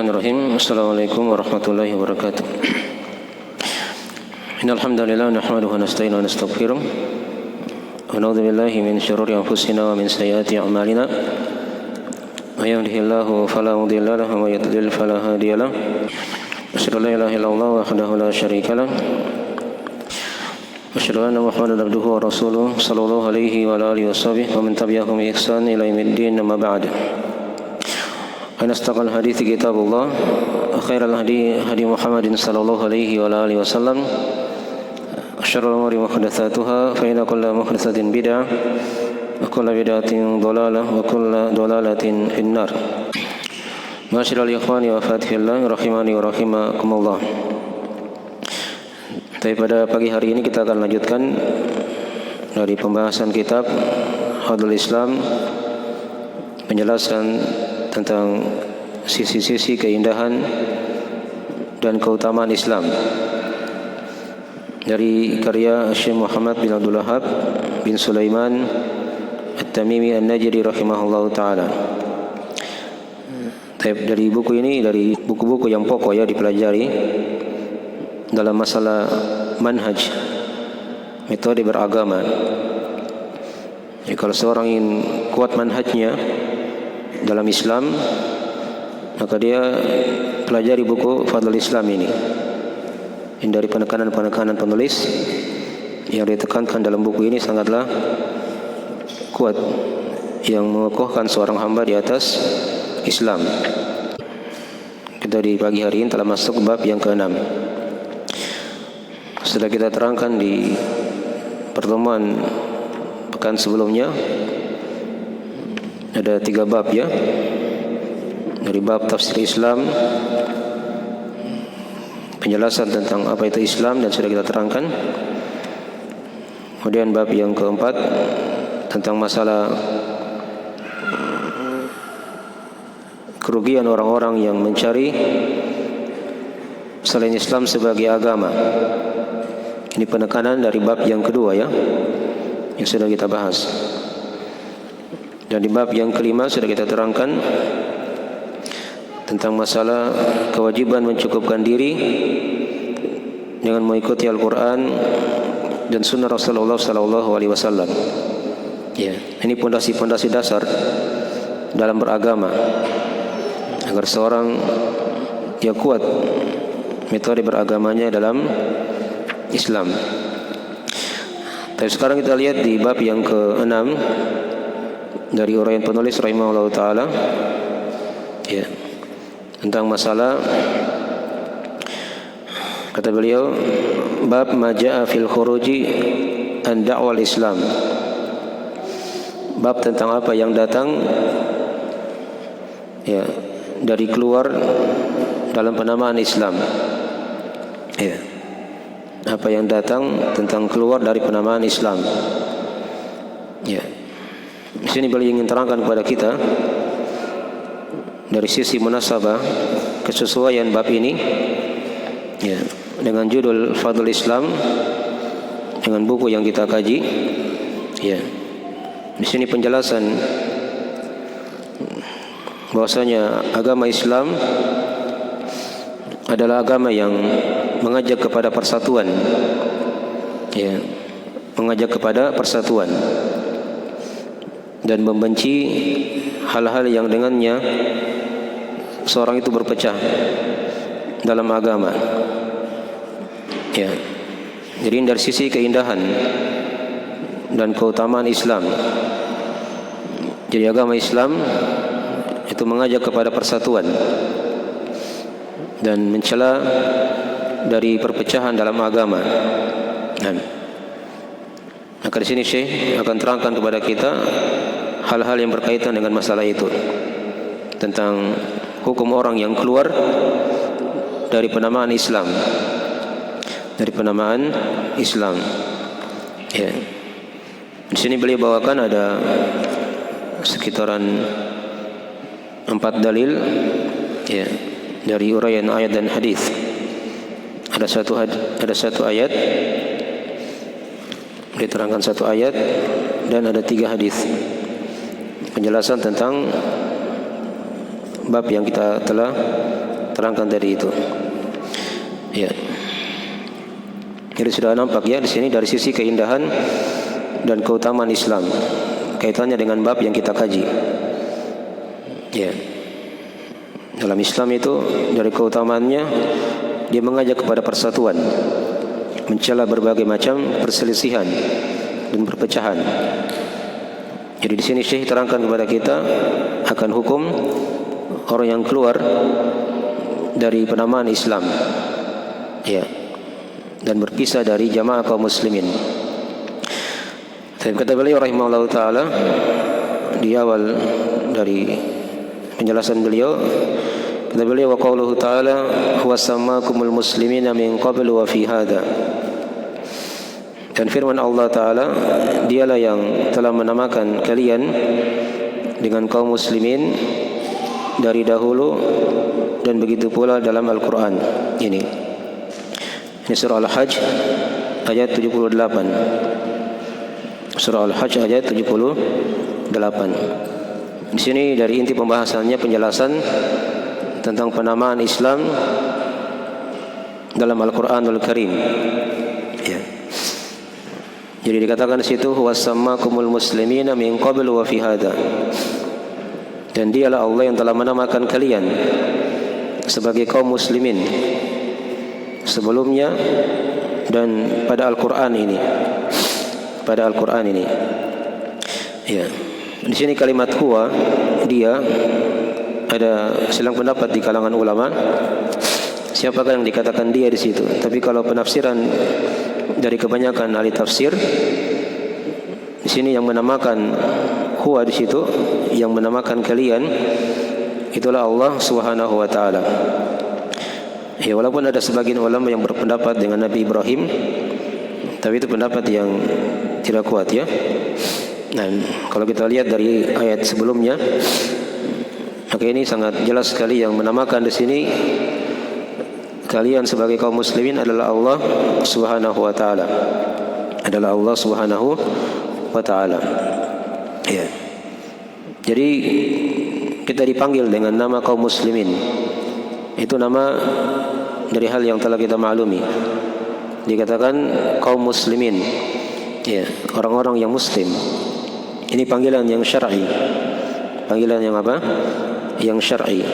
Bismillahirrahmanirrahim. Assalamualaikum warahmatullahi wabarakatuh. Innal hamdalillah nahmaduhu wa nasta'inuhu wa nastaghfiruh. Wa na'udzu billahi min syururi anfusina wa min sayyiati a'malina. May yahdihillahu fala mudilla lahu wa may yudlil fala hadiya lahu. Asyhadu an la ilaha illallah wahdahu la syarika lahu. Asyhadu anna Muhammadan abduhu wa rasuluhu sallallahu alaihi wa alihi washabbihi wa man tabi'ahum bi ihsan ila yaumiddin amma ba'd. Anastaqal hadithi kitabullah khairal hadi hadi Muhammadin sallallahu alaihi wa alihi wasallam syarrul umuri muhdatsatuha fa inna kulla muhdatsatin bid'ah wa kullu bid'atin dhalalah wa kullu dhalalatin finnar. Masyiral ikhwani wa fathillah rahimani wa rahimakumullah. Tapi pada pagi hari ini kita akan lanjutkan dari pembahasan kitab Hadul Islam, penjelasan tentang sisi-sisi keindahan dan keutamaan Islam dari karya Syekh Muhammad bin Abdul Wahhab bin Sulaiman At-Tamimi An-Najdi rahimahullahu taala. Dari buku ini, dari buku-buku yang pokok ya dipelajari dalam masalah manhaj, metode beragama. Jadi kalau seorang ingin kuat manhajnya dalam Islam, maka dia pelajari buku Fadlul Islam ini. Ini dari penekanan-penekanan penulis yang ditekankan dalam buku ini sangatlah kuat, yang mengukuhkan seorang hamba di atas Islam. Kita di pagi hari ini telah masuk bab yang ke-6. Setelah kita terangkan di pertemuan pekan sebelumnya, ada 3 bab ya. Dari bab tafsir Islam, penjelasan tentang apa itu Islam dan sudah kita terangkan. Kemudian bab yang keempat tentang masalah kerugian orang-orang yang mencari selain Islam sebagai agama. Ini penekanan dari bab yang kedua ya, yang sudah kita bahas. Dan di bab yang kelima sudah kita terangkan tentang masalah kewajiban mencukupkan diri dengan mengikuti Al-Quran dan Sunnah Rasulullah Sallallahu Alaihi Wasallam. Ya, ini pondasi-pondasi dasar dalam beragama agar seorang yang kuat metode beragamanya dalam Islam. Tapi sekarang kita lihat di bab yang ke-6 dari uraian penulis rahimahullah ta'ala ya, tentang masalah, kata beliau, bab maja'a fil khuruji an da'wal Islam, bab tentang apa yang datang ya dari keluar dalam penamaan Islam ya, apa yang datang tentang keluar dari penamaan Islam ya. Di sini beliau ingin terangkan kepada kita dari sisi munasabah, kesesuaian bab ini ya, dengan judul Fadlul Islam, dengan buku yang kita kaji ya. Di sini penjelasan bahwasanya agama Islam adalah agama yang mengajak kepada persatuan ya, mengajak kepada persatuan dan membenci hal-hal yang dengannya seorang itu berpecah dalam agama ya. Jadi dari sisi keindahan dan keutamaan Islam, jadi agama Islam itu mengajak kepada persatuan dan mencela dari perpecahan dalam agama. Maka di sini Syekh akan terangkan kepada kita hal-hal yang berkaitan dengan masalah itu, tentang hukum orang yang keluar dari penamaan Islam, dari penamaan Islam ya. Di sini beliau bawakan ada sekitaran 4 dalil ya, dari uraian ayat dan hadis. Ada satu ayat, diterangkan 1 ayat, dan ada 3 hadis penjelasan tentang bab yang kita telah terangkan tadi itu. Ya. Jadi sudah nampak ya di sini dari sisi keindahan dan keutamaan Islam, kaitannya dengan bab yang kita kaji. Ya. Dalam Islam itu dari keutamaannya dia mengajak kepada persatuan, mencela berbagai macam perselisihan dan perpecahan. Jadi di sini Syekh terangkan kepada kita akan hukum orang yang keluar dari penamaan Islam, ya, dan berpisah dari jamaah kaum muslimin. Dan kata beliau rahimahullah taala di awal dari penjelasan beliau, kata beliau wa qauluhu ta'ala huwa sammakumul muslimina min qablu wa fi hadha. Dan firman Allah Ta'ala, dialah yang telah menamakan kalian dengan kaum muslimin dari dahulu, dan begitu pula dalam Al-Quran ini surah Al-Hajj ayat 78. Surah Al-Hajj ayat 78. Di sini dari inti pembahasannya penjelasan tentang penamaan Islam dalam Al-Quranul Karim. Ya. Jadi dikatakan di situ huwa sammakumul muslimina min qablu wa fi hadha. Dan dialah Allah yang telah menamakan kalian sebagai kaum muslimin sebelumnya dan pada Al-Quran ini. Pada Al-Quran ini. Ya. Di sini kalimat huwa, dia, ada silang pendapat di kalangan ulama siapakah yang dikatakan dia di situ. Tapi kalau penafsiran dari kebanyakan ahli tafsir, di sini yang menamakan huwa di situ, yang menamakan kalian itulah Allah Subhanahu wa taala. Ya, walaupun ada sebagian ulama yang berpendapat dengan Nabi Ibrahim, tapi itu pendapat yang tidak kuat ya. Dan kalau kita lihat dari ayat sebelumnya, maka ini sangat jelas sekali yang menamakan di sini kalian sebagai kaum muslimin adalah Allah Subhanahu wa taala. Adalah Allah Subhanahu wa taala. Ya. Jadi kita dipanggil dengan nama kaum muslimin. Itu nama dari hal yang telah kita maklumi. Dikatakan kaum muslimin. Ya, orang-orang yang muslim. Ini panggilan yang syar'i. Panggilan yang apa? Yang syar'i.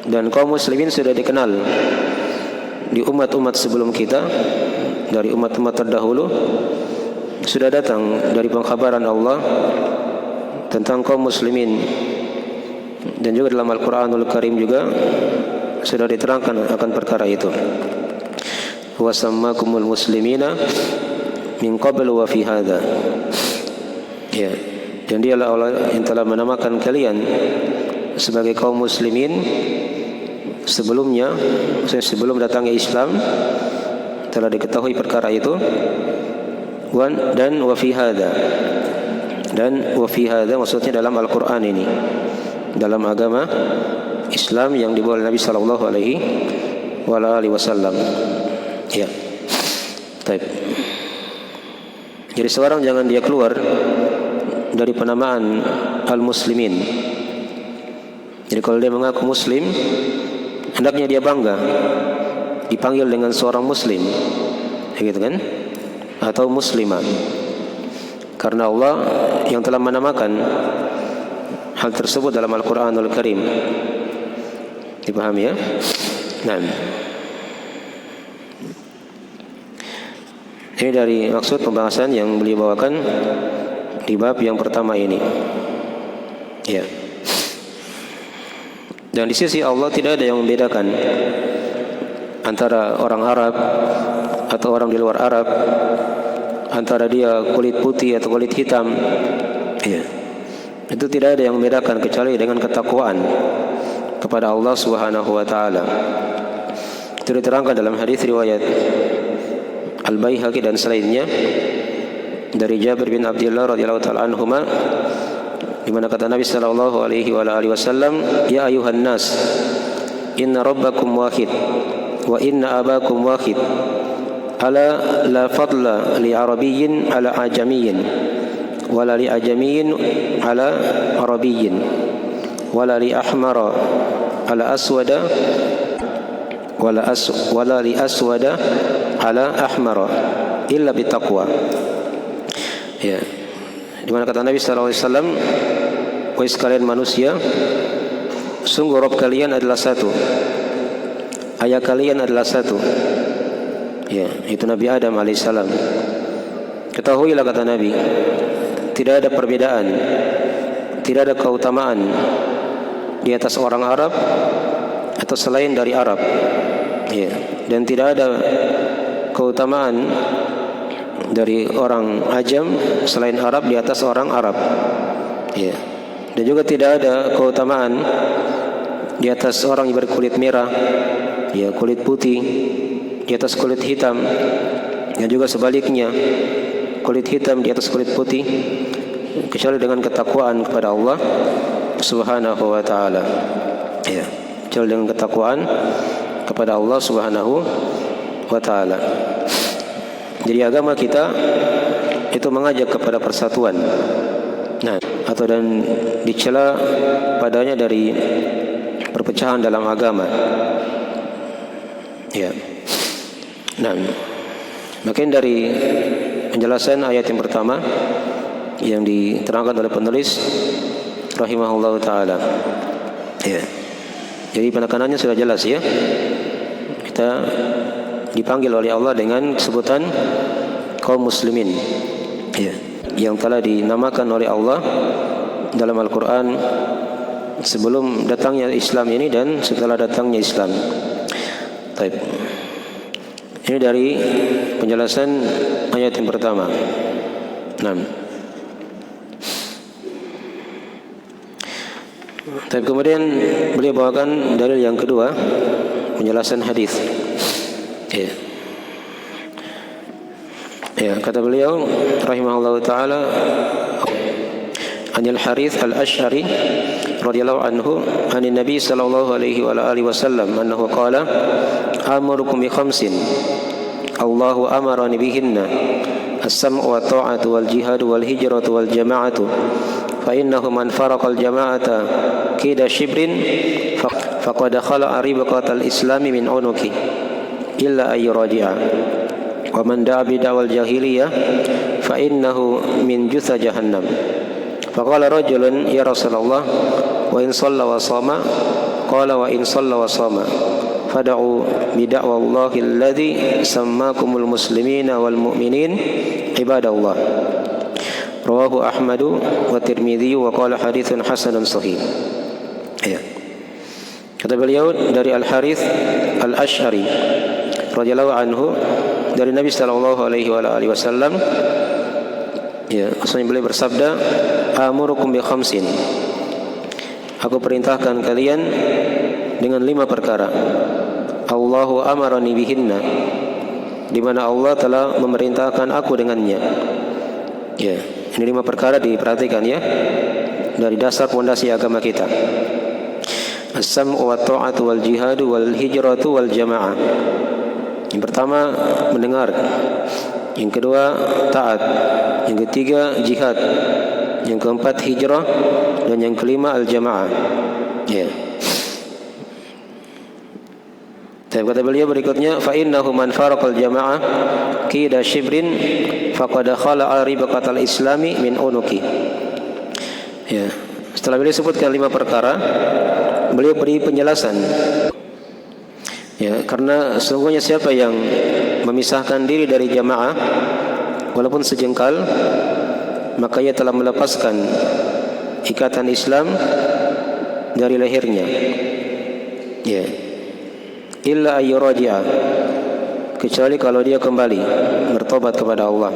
Dan kaum muslimin sudah dikenal di umat-umat sebelum kita, dari umat-umat terdahulu sudah datang dari pengkhabaran Allah tentang kaum muslimin. Dan juga dalam Al-Quranul Karim juga sudah diterangkan akan perkara itu. Wa sammakumul muslimina min qablu wa fi hadha. Ya, dan dialah Allah yang telah menamakan kalian sebagai kaum muslimin sebelumnya, sebelum datangnya Islam telah diketahui perkara itu. Dan wa fi hadha, dan wa fi hadha maksudnya dalam Al-Quran ini, dalam agama Islam yang dibawa oleh Nabi sallallahu alaihi wasallam. Ya. Baik. Jadi seorang jangan dia keluar dari penamaan al-muslimin. Jadi kalau dia mengaku muslim, hendaknya dia bangga dipanggil dengan seorang muslim, gitu kan? Atau muslimah. Karena Allah yang telah menamakan hal tersebut dalam Al-Quranul Karim. Dipahami ya? Nah, ini dari maksud pembahasan yang beliau bawakan di bab yang pertama ini. Ya. Dan di sisi Allah tidak ada yang membedakan antara orang Arab atau orang di luar Arab, antara dia kulit putih atau kulit hitam. Ya. Itu tidak ada yang membedakan kecuali dengan ketakwaan kepada Allah Subhanahu wa taala. Itu diterangkan dalam hadis riwayat Al-Baihaqi dan selainnya dari Jabir bin Abdullah radhiyallahu taala anhuma, di mana kata Nabi sallallahu alaihi wasallam, ya ayuhan nas, inna rabbakum wahid wa inna abakum wahid, ala la fadla li arabiyyin ala ajamiyyin wala li ajamiyyin ala arabiyyin wala li ahmara ala aswada wala li aswada ala ahmara illa bitaqwa. Ya. Di mana kata Nabi sallallahu alaihi wasallam, wahai sekalian manusia, sungguh Rabb kalian adalah satu, ayah kalian adalah satu, ya, itu Nabi Adam alaihissalam. Ketahuilah kata Nabi, tidak ada perbedaan, tidak ada keutamaan di atas orang Arab atau selain dari Arab, ya, dan tidak ada keutamaan dari orang Ajam selain Arab di atas orang Arab, ya, dan juga tidak ada keutamaan di atas orang yang berkulit merah, ya, kulit putih di atas kulit hitam, dan juga sebaliknya kulit hitam di atas kulit putih, kecuali dengan ketakwaan kepada Allah Subhanahu wa taala, ya, kecuali dengan ketakwaan kepada Allah Subhanahu wa taala. Jadi agama kita itu mengajak kepada persatuan. Nah, atau dan dicela padanya dari perpecahan dalam agama. Ya. Nah, makin dari penjelasan ayat yang pertama yang diterangkan oleh penulis rahimahullah taala. Ya. Jadi penekanannya sudah jelas ya. Kita dipanggil oleh Allah dengan sebutan kaum muslimin, ya, yang telah dinamakan oleh Allah dalam Al-Quran sebelum datangnya Islam ini dan setelah datangnya Islam. Baik. Ini dari penjelasan ayat yang pertama. 6. Tapi kemudian beliau bawakan dalil yang kedua, penjelasan hadis. Ya. Ya, kata beliau rahimahullah taala, Anil Harith al-Ash'ari radhiyallahu anhu, anin Nabi sallallahu alaihi wa alihi wasallam annahu qala, amurukum bi khamsin Allahu amarani bihinna as-sam'u wa ta'atu wal jihadu wal hijratu wal jama'atu fa innahu man faraqal jama'ata kida shibrin faqad khala'a ribqatal islami min unuki illa ay raji'a wa man da'a bi da'wal jahiliyah fa innahu min jutha jahannam. Faqala rajulun ya Rasulullah wa in shalla wa shama, qala wa in shalla wa shama fad'u bi da'wallahi alladhi sammakumul muslimina wal mu'minin ibadallah. Rawahu Ahmadu wa Tirmidzi wa qala haditsun hasanun sahih. Ya. Kata beliau dari Al-Harith Al-Ash'ari radhiyallahu anhu dari Nabi sallallahu alaihi wasallam, ya, maksudnya beliau bersabda, amurukum bi khamsin, aku perintahkan kalian dengan 5 perkara. Allahu amarani bihinna, di mana Allah telah memerintahkan aku dengannya. Ya, ini 5 perkara diperhatikan ya, dari dasar pondasi agama kita. As-sam'u wa ta'atu wal jihadu wal hijratu wal jama'ah. Yang pertama mendengar, yang kedua taat, yang ketiga jihad, yang keempat hijrah, dan yang kelima al-jamaah. Ya. Dan kata beliau berikutnya, fa innahu man faraqal jamaah qida shibrin faqad khala'a ribqatal islami min unuki. Ya. Setelah beliau sebutkan 5 perkara, beliau beri penjelasan. Ya, karena sesungguhnya siapa yang memisahkan diri dari jamaah walaupun sejengkal, maka ia telah melepaskan ikatan Islam dari lehernya. Ya. Illa ayyuraji'a, kecuali kalau dia kembali bertobat kepada Allah.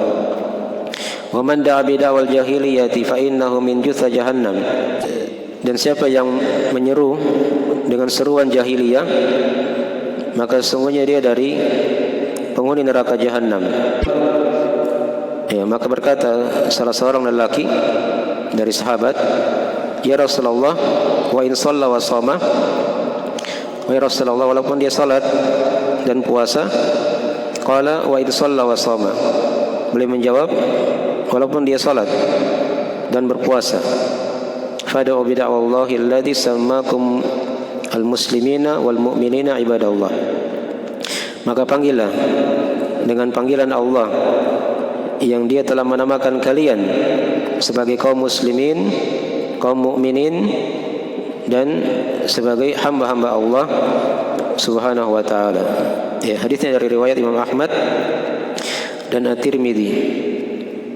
Wa man da'a bi da'wal jahiliyati fa innahu min jutha jahannam. Dan siapa yang menyeru dengan seruan jahiliyah, maka sesungguhnya dia dari penghuni neraka jahanam. Ya, maka berkata salah seorang lelaki dari sahabat, ya Rasulullah, wa in shalla wa shama, wahai Rasulullah, walaupun dia salat dan puasa. Qala wa in shalla wa shama, beliau menjawab, walaupun dia salat dan berpuasa. Fad'u bi da'wallahi alladhi sammakum al-muslimina wal mu'minina ibadallah. Maka panggillah dengan panggilan Allah yang Dia telah menamakan kalian sebagai kaum muslimin, kaum mukminin, dan sebagai hamba-hamba Allah Subhanahu wa taala. Ya, hadisnya dari riwayat Imam Ahmad dan At-Tirmidzi.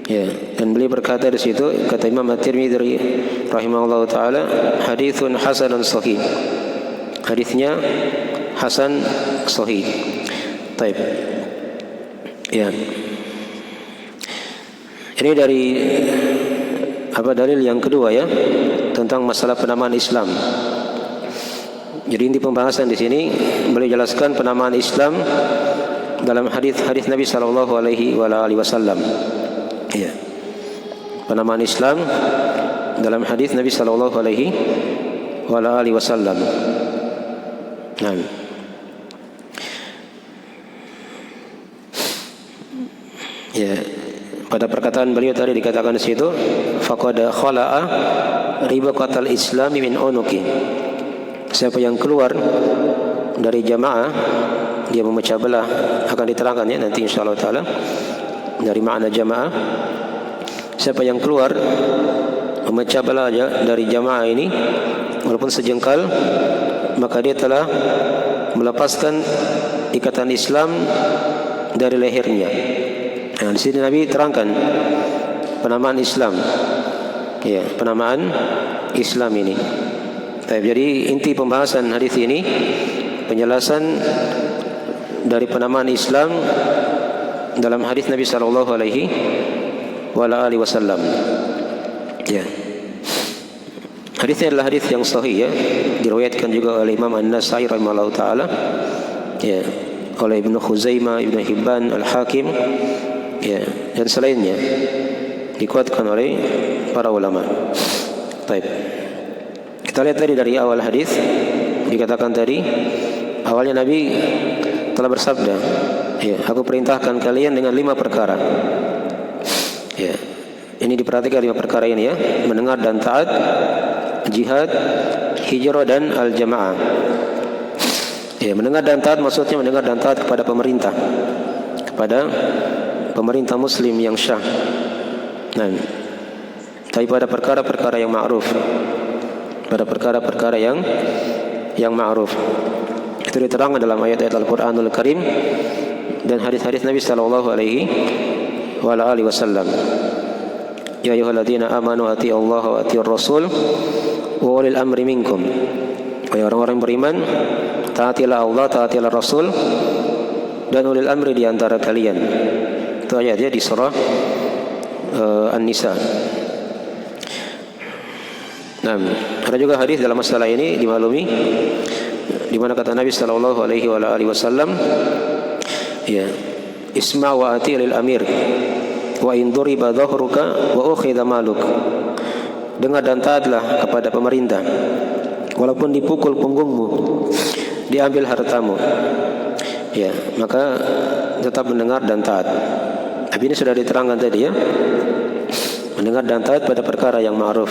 Ya, dan beliau berkata di situ, kata Imam At-Tirmidzi rahimahullahu taala, haditsun hasanun sahih. Hadisnya hasan sahih. Baik. Ya. Ini dari dalil yang kedua ya, tentang masalah penamaan Islam. Jadi inti pembahasan di sini beliau jelaskan penamaan Islam dalam hadis Nabi sallallahu alaihi wasallam. Ya. Penamaan Islam dalam hadis Nabi sallallahu alaihi wasallam. Nah. Ya. Pada perkataan beliau tadi dikatakan di situ, faqad khala'a ribaqatal islami min unuki. Siapa yang keluar dari jamaah, dia memecah belah, akan diterangkan ya nanti insyaallah taala dari makna jamaah. Siapa yang keluar memecah belah dari jamaah ini walaupun sejengkal, maka dia telah melepaskan ikatan Islam dari lehernya. Nah, di sini Nabi terangkan penamaan Islam. Ya, penamaan Islam ini. Jadi inti pembahasan hadis ini penjelasan dari penamaan Islam dalam hadis Nabi sallallahu alaihi wasallam. Ya. Hadisnya adalah hadis yang sahih ya, diriwayatkan juga oleh Imam An-Nasa'i rahimahullahu taala. Ya, oleh Ibnu Khuzaimah, Ibnu Hibban, Al-Hakim. Ya, dan selainnya dikuatkan oleh para ulama. Baik. Kita lihat tadi dari awal hadis dikatakan tadi awalnya Nabi telah bersabda, ya, aku perintahkan kalian dengan 5 perkara. Ya. Ini diperhatikan 5 perkara ini ya, mendengar dan taat, jihad, hijrah dan al-jamaah. Ya, mendengar dan taat maksudnya mendengar dan taat kepada pemerintah. Kepada pemerintah muslim yang syah. Nah, tapi pada perkara-perkara yang ma'ruf. Pada perkara-perkara yang ma'ruf. Itu diterangkan dalam ayat-ayat Al-Qur'anul Karim dan hadis-hadis Nabi sallallahu alaihi wasallam. Ya ayyuhalladzina amanu atiiullaha wa atiiur rasul wa ulil amri minkum. Wahai orang-orang beriman, taatilah Allah, taatilah Rasul dan ulil amri di antara kalian. Itu ayatnya di surah An-Nisa. Nah, ada juga hadis dalam masalah ini dimaklumi di mana kata Nabi sallallahu alaihi wasallam, ya, isma' wa ati' lil amir wa in duriba dhahruka wa ukhidha maluk. Dengar dan taatlah kepada pemerintah walaupun dipukul punggungmu, diambil hartamu. Ya, maka tetap mendengar dan taat. Tapi ini sudah diterangkan tadi ya, mendengar dan taat pada perkara yang ma'ruf.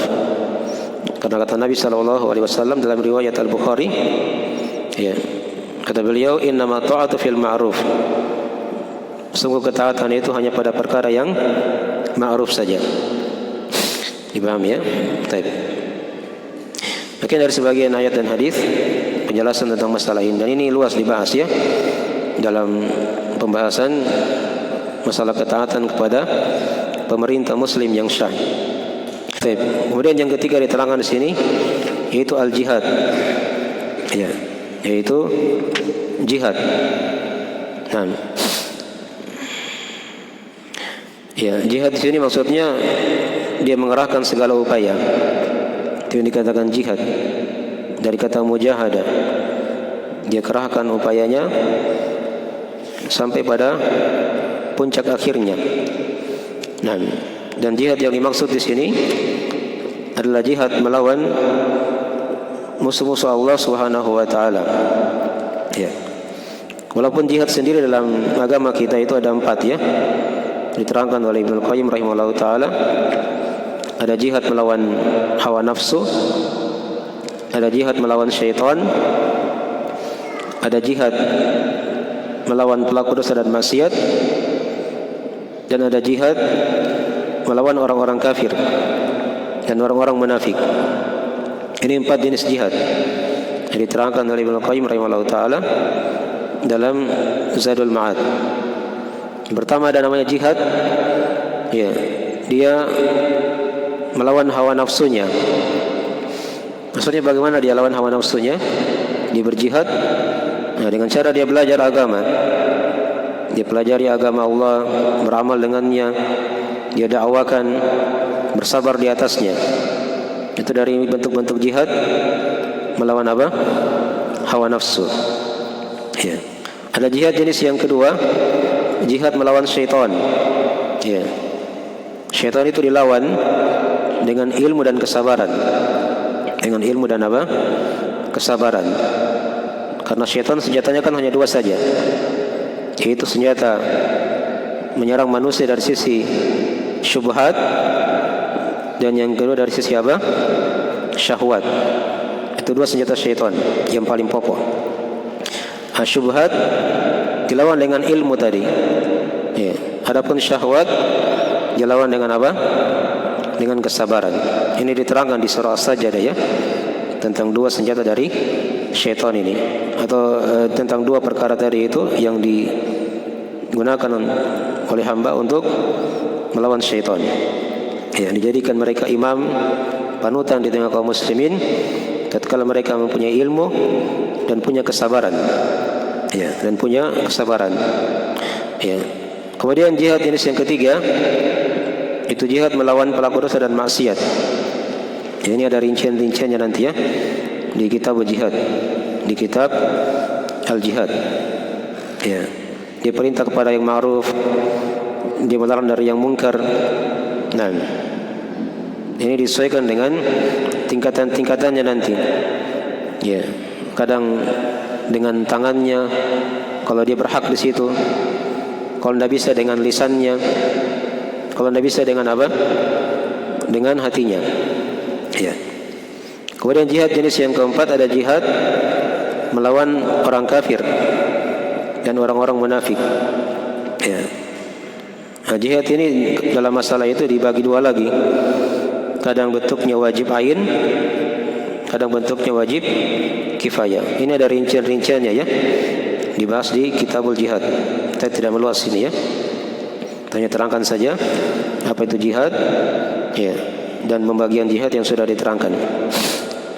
Karena kata Nabi sallallahu alaihi wasallam dalam riwayat Al-Bukhari, ya, kata beliau, innama ta'atu fil ma'ruf. Sungguh ketaatan itu hanya pada perkara yang ma'ruf saja. Dipahami ya? Baik. Mungkin dari sebagian ayat dan hadis penjelasan tentang masalah ini, dan ini luas dibahas ya dalam pembahasan masalah ketaatan kepada pemerintah muslim yang syah. Kemudian yang ketiga diterangkan di sini yaitu al-jihad. Ya, yaitu jihad. Nah, ya, jihad di sini maksudnya dia mengerahkan segala upaya. Itu yang dikatakan jihad. Dari kata mujahadah. Dia kerahkan upayanya sampai pada puncak akhirnya. Nah, dan jihad yang dimaksud di sini adalah jihad melawan musuh-musuh Allah Subhanahu wa taala. Ya. Walaupun jihad sendiri dalam agama kita itu ada 4 ya. Diterangkan oleh Ibnu Qayyim rahimahullahu taala. Ada jihad melawan hawa nafsu, Ada jihad melawan syaitan, ada jihad melawan pelaku dosa dan maksiat, dan ada jihad melawan orang-orang kafir dan orang-orang munafik. Ini 4 jenis jihad yang diterangkan oleh Ibnu Qayyim rahimahullah taala dalam Zadul Ma'ad. Pertama ada namanya jihad, ya, dia melawan hawa nafsunya. Maksudnya bagaimana dia lawan hawa nafsunya? Dia berjihad dengan cara dia belajar agama. Dia pelajari agama Allah, beramal dengannya, dia dakwakan, bersabar di atasnya. Itu dari bentuk-bentuk jihad melawan apa? Hawa nafsu. Ya. Ada jihad jenis yang kedua, jihad melawan syaitan. Ya. Syaitan itu dilawan dengan ilmu dan kesabaran. Dengan ilmu dan apa? Kesabaran. Karena syaitan senjatanya kan hanya 2 saja, yaitu senjata menyerang manusia dari sisi syubhat, dan yang kedua dari sisi apa? Syahwat. Itu 2 senjata syaitan yang paling pokok. Syubhat dilawan dengan ilmu tadi. Ya. Adapun syahwat dilawan dengan apa? Dengan kesabaran. Ini diterangkan di surah As-Sajdah ya, tentang 2 senjata dari syaitan ini, atau tentang 2 perkara tadi itu yang digunakan oleh hamba untuk melawan syaitan. Ya, dijadikan mereka imam panutan di tengah kaum muslimin tatkala mereka mempunyai ilmu dan punya kesabaran. Ya, dan punya kesabaran. Ya. Kemudian jihad jenis yang ketiga itu jihad melawan pelaku dosa dan maksiat. Ya, ini ada rincian-rinciannya nanti ya di kitab jihad, di kitab al-jihad. Ya, dia perintah kepada yang ma'ruf, dia melarang dari yang mungkar. Nah, ini disesuaikan dengan tingkatan-tingkatannya nanti. Ya, kadang dengan tangannya kalau dia berhak di situ, kalau tidak bisa dengan lisannya, kalau tidak bisa dengan apa? Dengan hatinya. Ya. Kemudian jihad jenis yang keempat ada jihad melawan orang kafir dan orang-orang munafik. Ya. Nah, jihad ini dalam masalah itu dibagi 2 lagi. Kadang bentuknya wajib ain, kadang bentuknya wajib kifayah. Ini ada rincian-rinciannya ya, dibahas di Kitabul Jihad. Kita tidak meluas sini ya, hanya terangkan saja apa itu jihad ya, dan pembagian jihad yang sudah diterangkan.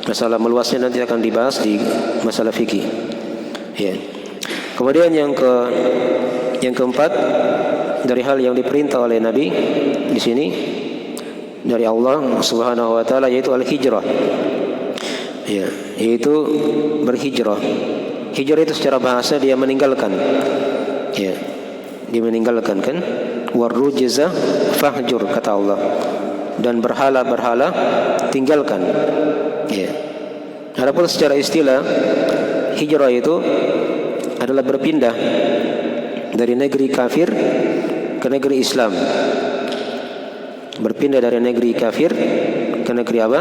Masalah meluasnya nanti akan dibahas di masalah fikih ya. Kemudian yang keempat dari hal yang diperintah oleh Nabi di sini dari Allah Subhanahu wa taala, yaitu al-hijrah. Ya, yaitu berhijrah. Hijrah itu secara bahasa dia meninggalkan. Ya, dia meninggalkan kan. Warrujza fahjur kata Allah. Dan berhala-berhala tinggalkan. Ya. Adapun secara istilah hijrah itu adalah berpindah dari negeri kafir ke negeri Islam. Berpindah dari negeri kafir ke negeri apa?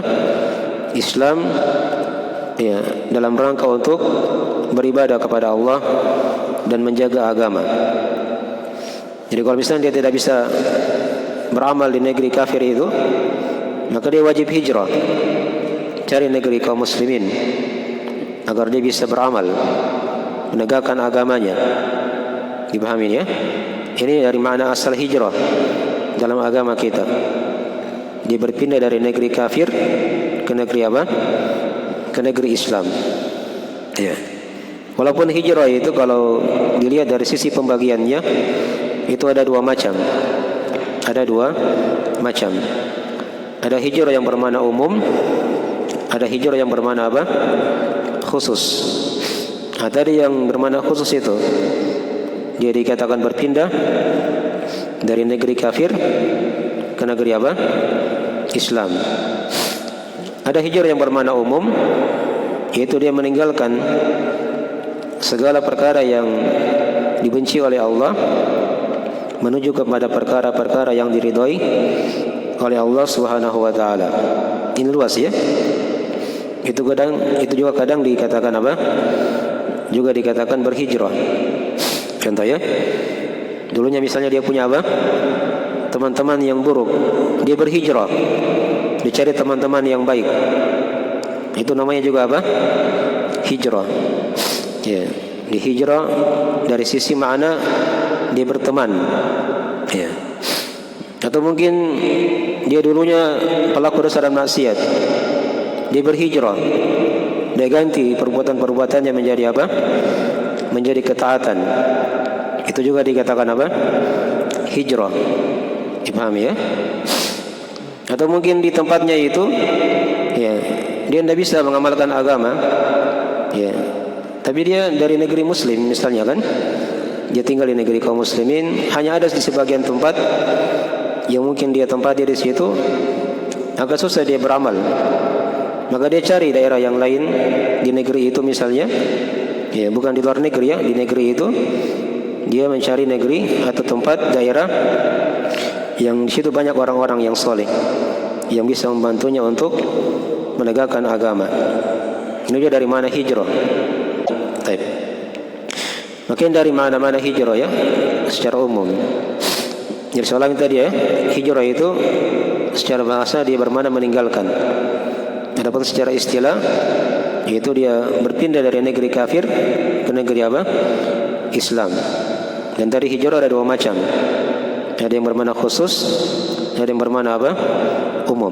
Islam. Ya, dalam rangka untuk beribadah kepada Allah dan menjaga agama. Jadi kalau misalnya dia tidak bisa beramal di negeri kafir itu, maka dia wajib hijrah, cari negeri kaum muslimin agar dia bisa beramal, menegakkan agamanya. Dipahami ya? Ini dari makna asal hijrah dalam agama kita. Dia berpindah dari negeri kafir ke negeri apa? Ke negeri Islam. Ya. Walaupun hijrah itu kalau dilihat dari sisi pembagiannya itu ada 2 macam. Ada 2 macam. Ada hijrah yang bermakna umum, ada hijrah yang bermakna apa? Khusus. Nah, tadi yang bermakna khusus itu dia dikatakan berpindah dari negeri kafir ke negeri apa? Islam. Ada hijrah yang bermakna umum, yaitu dia meninggalkan segala perkara yang dibenci oleh Allah menuju kepada perkara-perkara yang diridhai oleh Allah Subhanahu wa taala. Ini luas ya. Itu juga kadang dikatakan apa? Juga dikatakan berhijrah. Contoh ya. Dulunya misalnya dia punya apa? Teman-teman yang buruk. Dia berhijrah. Dicari teman-teman yang baik. Itu namanya juga apa? Hijrah. Ya, dihijrah dari sisi makna dia berteman. Ya. Atau mungkin dia dulunya pelaku dosa dan maksiat. Dia berhijrah. Dia ganti perbuatan-perbuatannya menjadi apa? Menjadi ketaatan. Itu juga dikatakan apa? Hijrah. Dipahami ya? Atau mungkin di tempatnya itu, ya, dia tidak bisa mengamalkan agama, ya, tapi dia dari negeri Muslim misalnya kan, dia tinggal di negeri kaum Muslimin, hanya ada di sebagian tempat yang mungkin dia tempati di situ, agak susah dia beramal, maka dia cari daerah yang lain di negeri itu misalnya, ya, bukan di luar negeri ya, di negeri itu dia mencari negeri atau tempat daerah yang di situ banyak orang-orang yang soleh, yang bisa membantunya untuk menegakkan agama. Ini juga dari mana hijrah. Baik. Makin dari mana-mana hijrah ya, secara umum. Jadi soalan tadi ya, hijrah itu secara bahasa dia bermakna meninggalkan. Adapun secara istilah, yaitu dia berpindah dari negeri kafir ke negeri apa? Islam. Dan dari hijrah ada dua macam. Ada yang bermakna khusus, ada yang bermakna apa? Umum.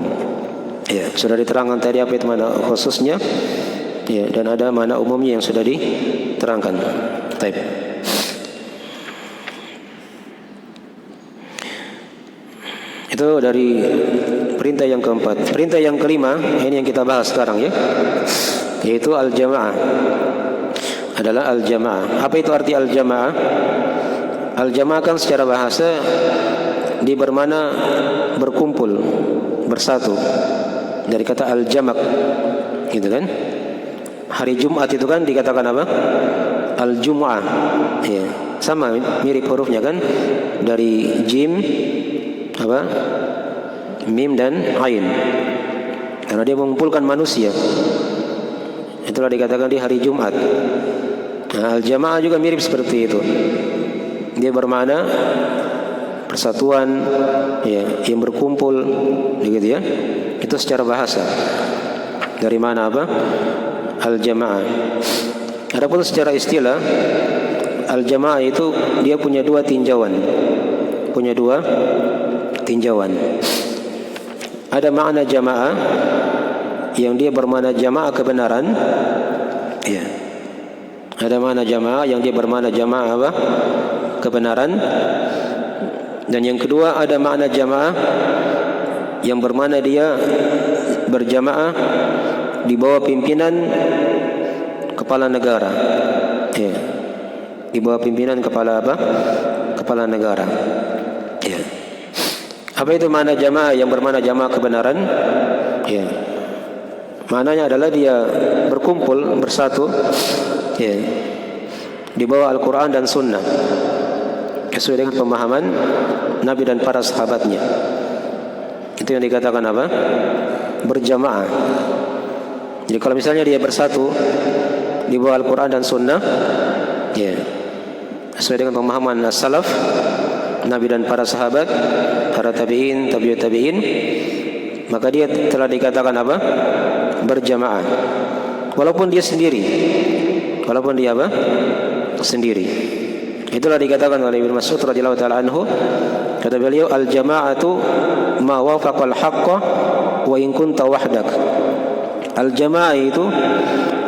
Ya, sudah diterangkan tadi apa itu makna khususnya. Ya, dan ada makna umumnya yang sudah diterangkan. Baik. Itu dari perintah yang keempat. Perintah yang kelima, ini yang kita bahas sekarang ya, yaitu al-jamaah. Adalah al-jamaah. Apa itu arti al-jamaah? Al-jamaah kan secara bahasa dia bermakna berkumpul, bersatu. Dari kata al-jamak, gitu kan? Hari Jumat itu kan dikatakan apa? Al-Jum'ah. Ya, sama mirip hurufnya kan? Dari jim apa? Mim dan ain. Karena dia mengumpulkan manusia. Itulah dikatakan di hari Jumat. Nah, al-jamaah juga mirip seperti itu. Dia bermakna persatuan, ya, yang berkumpul, begitu ya. Itu secara bahasa. Dari mana apa? Al-jamaah. Adapun secara istilah, al-jamaah itu dia punya dua tinjauan. Punya dua tinjauan. Ada makna jamaah yang dia bermakna jamaah kebenaran. Ya. Ada makna jamaah yang dia bermakna jamaah apa? Kebenaran. Dan yang kedua ada makna jamaah yang bermakna dia berjamaah di bawah pimpinan kepala negara. Ya. Di bawah pimpinan kepala apa? Kepala negara. Ya. Apa itu makna jamaah yang bermakna jamaah kebenaran? Ya. Maknanya adalah dia berkumpul, bersatu, ya, di bawah Al-Quran dan Sunnah, sesuai dengan pemahaman Nabi dan para sahabatnya. Itu yang dikatakan apa? Berjamaah. Jadi kalau misalnya dia bersatu di bawah Al-Quran dan Sunnah, ya, sesuai dengan pemahaman Salaf, Nabi dan para sahabat, para tabi'in, tabi'ut tabi'in, maka dia telah dikatakan apa? Berjamaah. Walaupun dia sendiri. Walaupun dia apa? Sendiri. Itulah dikatakan oleh Ibnu Mas'ud radhiyallahu taala anhu, kata beliau, al-jama'atu ma wafaqal haqqa wa in kunta wahdak. Al-jamaah itu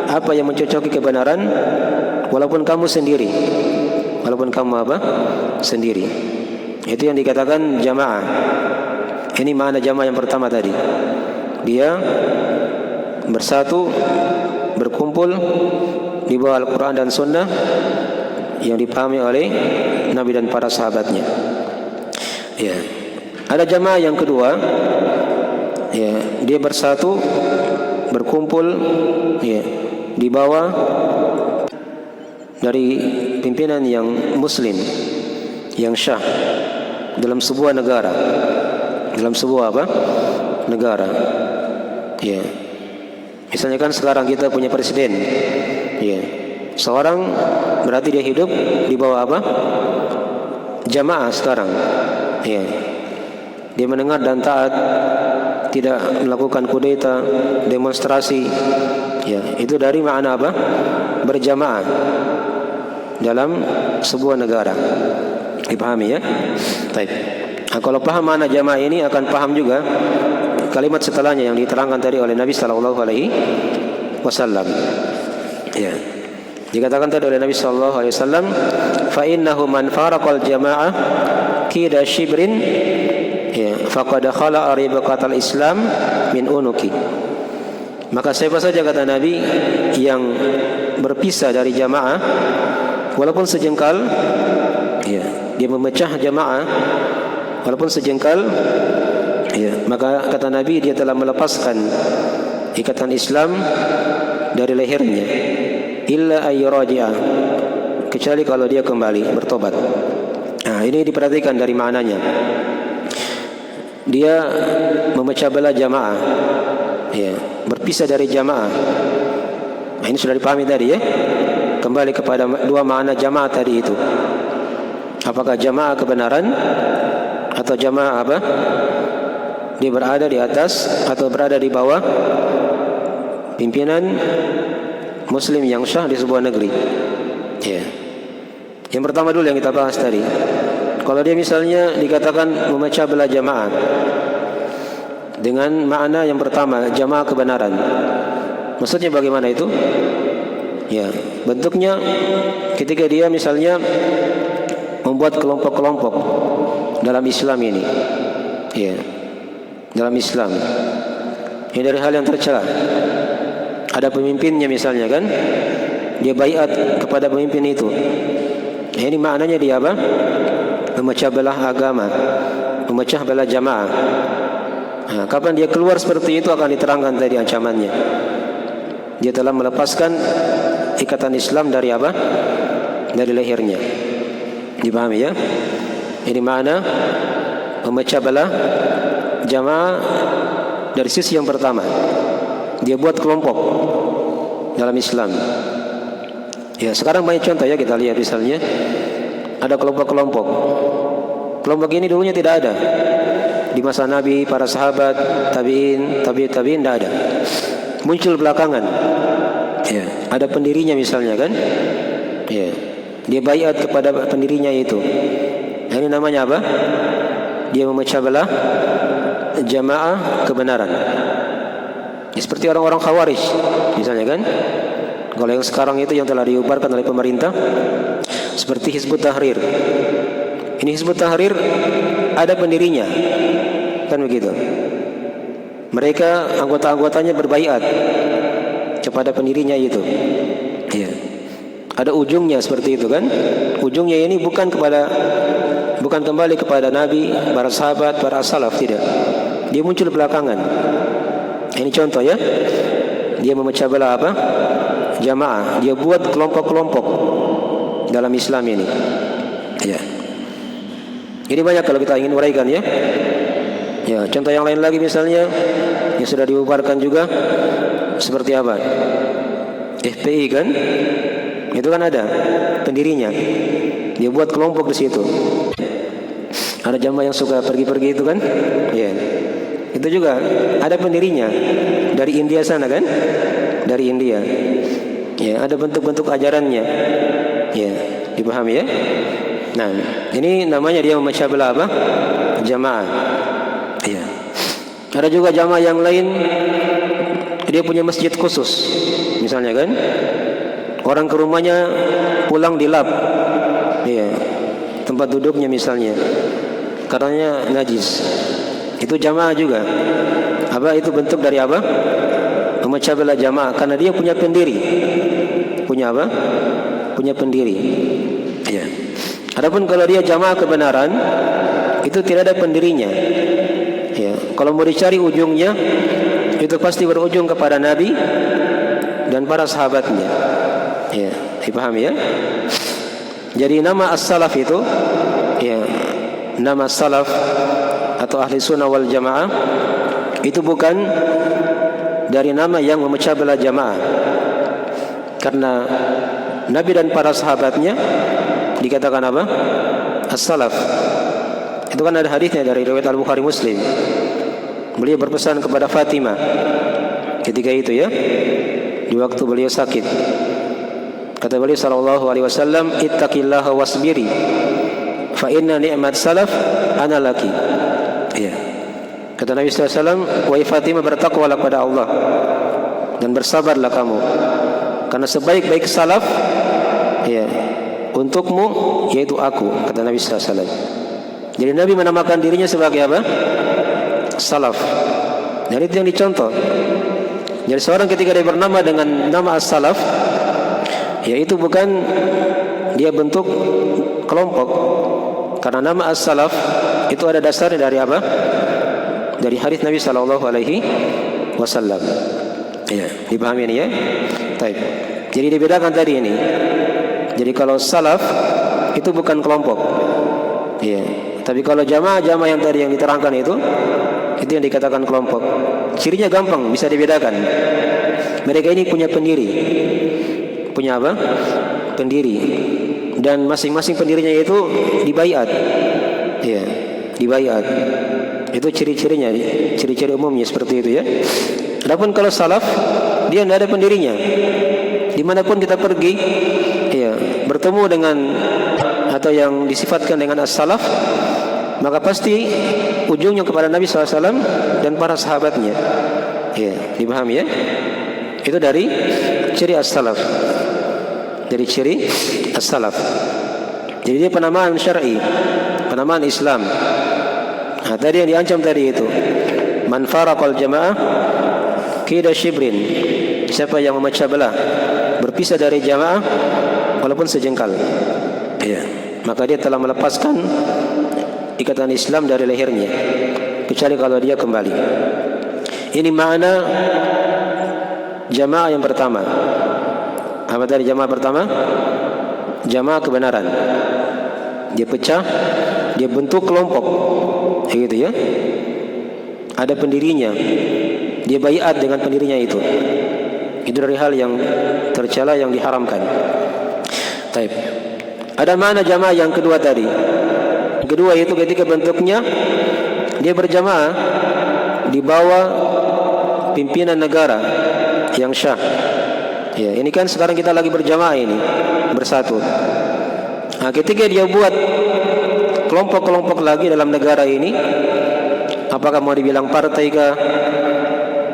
apa yang mencocoki kebenaran walaupun kamu sendiri. Walaupun kamu apa? Sendiri. Itu yang dikatakan jamaah. Ini makna jamaah yang pertama tadi. Dia bersatu, berkumpul di bawah Al-Quran dan Sunnah yang dipahami oleh Nabi dan para sahabatnya. Ya. Ada jamaah yang kedua, ya, dia bersatu, berkumpul, ya, di bawah dari pimpinan yang muslim, yang syah dalam sebuah negara, dalam sebuah apa? Negara. Ya. Misalnya kan sekarang kita punya presiden, ya. Seorang berarti dia hidup di bawah apa? Jamaah sekarang, ya. Dia mendengar dan taat, tidak melakukan kudeta, demonstrasi, ya. Itu dari makna apa? Berjamaah dalam sebuah negara. Dipahami ya? Baik. Nah, kalau paham makna jamaah ini akan paham juga kalimat setelahnya yang diterangkan tadi oleh Nabi sallallahu alaihi wasallam. Ya. Dikatakan tadi oleh Nabi sallallahu alaihi wasallam, "Fa innahu man faraqal jamaah kida shibrin ya faqad khala ribqatal Islam min unuki." Maka siapa saja, kata Nabi, yang berpisah dari jamaah walaupun sejengkal, ya, dia memecah jamaah walaupun sejengkal, ya, maka kata Nabi dia telah melepaskan ikatan Islam dari lehernya, illa ayyuraji'a, kecuali kalau dia kembali bertobat. Nah, ini diperhatikan dari maknanya. Dia memecah belah jamaah, ya, berpisah dari jamaah. Nah, ini sudah dipahami tadi ya. Kembali kepada dua makna jamaah tadi itu. Apakah jamaah kebenaran atau jamaah apa? Dia berada di atas atau berada di bawah pimpinan muslim yang syah di sebuah negeri. Ya. Yang pertama dulu yang kita bahas tadi. Kalau dia misalnya dikatakan memecah belah jamaah dengan makna yang pertama, jamaah kebenaran. Maksudnya bagaimana itu? Ya, bentuknya ketika dia misalnya membuat kelompok-kelompok dalam Islam ini. Ya. Dalam Islam. Ini dari hal yang tercela. Ada pemimpinnya misalnya kan, dia baiat kepada pemimpin itu. Ini maknanya dia apa? Memecah belah agama, memecah belah jamaah. Nah, kapan dia keluar seperti itu akan diterangkan tadi ancamannya. Dia telah melepaskan ikatan Islam dari apa? Dari lehernya. Dipahami ya? Ini makna memecah belah jamaah dari sisi yang pertama. Dia buat kelompok dalam Islam. Ya, sekarang banyak contoh ya, kita lihat misalnya ada kelompok-kelompok. Kelompok ini dulunya tidak ada. Di masa Nabi, para sahabat, tabi'in, tabi'in tidak ada. Muncul belakangan. Ya, ada pendirinya misalnya kan? Ya. Dia baiat kepada pendirinya itu. Ini namanya apa? Dia memecah belah jamaah kebenaran. Ya, seperti orang-orang Khawarij misalnya kan. Kalau yang sekarang itu yang telah diubarkan oleh pemerintah, seperti Hizbut Tahrir. Ini Hizbut Tahrir ada pendirinya, kan begitu. Mereka anggota-anggotanya berbaiat kepada pendirinya itu. Ya. Ada ujungnya seperti itu kan. Ujungnya ini bukan kembali kepada Nabi, para sahabat, para salaf, tidak. Dia muncul belakangan. Ini contoh ya. Dia memecah belah apa? Jamaah. Dia buat kelompok-kelompok dalam Islam ini. Ya. Ini banyak kalau kita ingin uraikan ya. Ya, contoh yang lain lagi misalnya yang sudah dibubarkan juga seperti apa? FPI kan? Itu kan ada pendirinya. Dia buat kelompok di situ. Ada jamaah yang suka pergi-pergi itu kan? Ya. Itu juga ada pendirinya dari India sana kan? Dari India. Ya, ada bentuk-bentuk ajarannya. Ya, dipahami ya? Nah, ini namanya dia memecah belah apa? Jamaah. Ya. Ada juga jamaah yang lain, dia punya masjid khusus. Misalnya kan? Orang ke rumahnya pulang dilap. Ya. Tempat duduknya misalnya. Karena najis. Itu jamaah juga. Apa itu bentuk dari apa? Memecah belah jamaah karena dia punya pendiri. Punya apa? Punya pendiri. Ya. Adapun kalau dia jamaah kebenaran, itu tidak ada pendirinya. Ya. Kalau mau dicari ujungnya, itu pasti berujung kepada Nabi dan para sahabatnya. Ya, dipahami ya? Jadi nama as-salaf itu, ya, nama salaf atau ahli sunnah wal jamaah itu bukan dari nama yang memecah belah jamaah. Karena Nabi dan para sahabatnya dikatakan apa? As-salaf. Itu kan ada hadisnya dari riwayat Al-Bukhari Muslim. Beliau berpesan kepada Fatimah ketika itu ya, di waktu beliau sakit. Kata beliau sallallahu alaihi wasallam, ittaqillaha wasbiri fa inna ni'mat salaf ana laki. Ya. Kata Nabi sallallahu alaihi wasallam, wahai Fatimah, bertakwalah kepada Allah dan bersabarlah kamu, karena sebaik-baik salaf ya untukmu yaitu aku, kata Nabi sallallahu alaihi wasallam. Jadi Nabi menamakan dirinya sebagai apa? Salaf. Dan itu yang dicontoh. Jadi seorang ketika dia bernama dengan nama as-salaf, yaitu bukan dia bentuk kelompok. Karena nama as-salaf itu ada dasarnya dari apa? Dari hadis Nabi sallallahu alaihi wasallam. Ya, dipahami ini ya? Baik. Jadi dibedakan tadi ini. Jadi kalau salaf itu bukan kelompok. Ya. Tapi kalau jamaah-jamaah yang tadi yang diterangkan itu yang dikatakan kelompok. Cirinya gampang, bisa dibedakan. Mereka ini punya pendiri. Punya apa? Pendiri. Dan masing-masing pendirinya itu dibaiat. Ya, dibaiat. Itu ciri-cirinya, ciri-ciri umumnya seperti itu ya. Adapun kalau salaf, dia tidak ada pendirinya. Dimanapun kita pergi, ya, bertemu dengan atau yang disifatkan dengan as-salaf, maka pasti ujungnya kepada Nabi SAW dan para sahabatnya. Ya, dipahami ya? Itu dari ciri as-salaf. Dari ciri as-salaf. Jadi dia penamaan syar'i, penamaan Islam. Nah, tadi yang diancam tadi itu, man faraqal jamaah kida shibrin, siapa yang memecah belah, berpisah dari jamaah walaupun sejengkal, ya, maka dia telah melepaskan ikatan Islam dari lehernya, kecuali kalau dia kembali. Ini makna jamaah yang pertama. Apa tadi jamaah pertama? Jamaah kebenaran. Dia pecah, dia bentuk kelompok, gitu ya. Ada pendirinya, dia baiat dengan pendirinya itu. Itu dari hal yang tercela, yang diharamkan. Taib. Ada makna jamaah yang kedua tadi. Kedua itu ketika bentuknya dia berjamaah di bawah pimpinan negara yang syah. Ya, ini kan sekarang kita lagi berjamaah ini, bersatu. Nah, ketika dia buat kelompok-kelompok lagi dalam negara ini, apakah mau dibilang partai kah,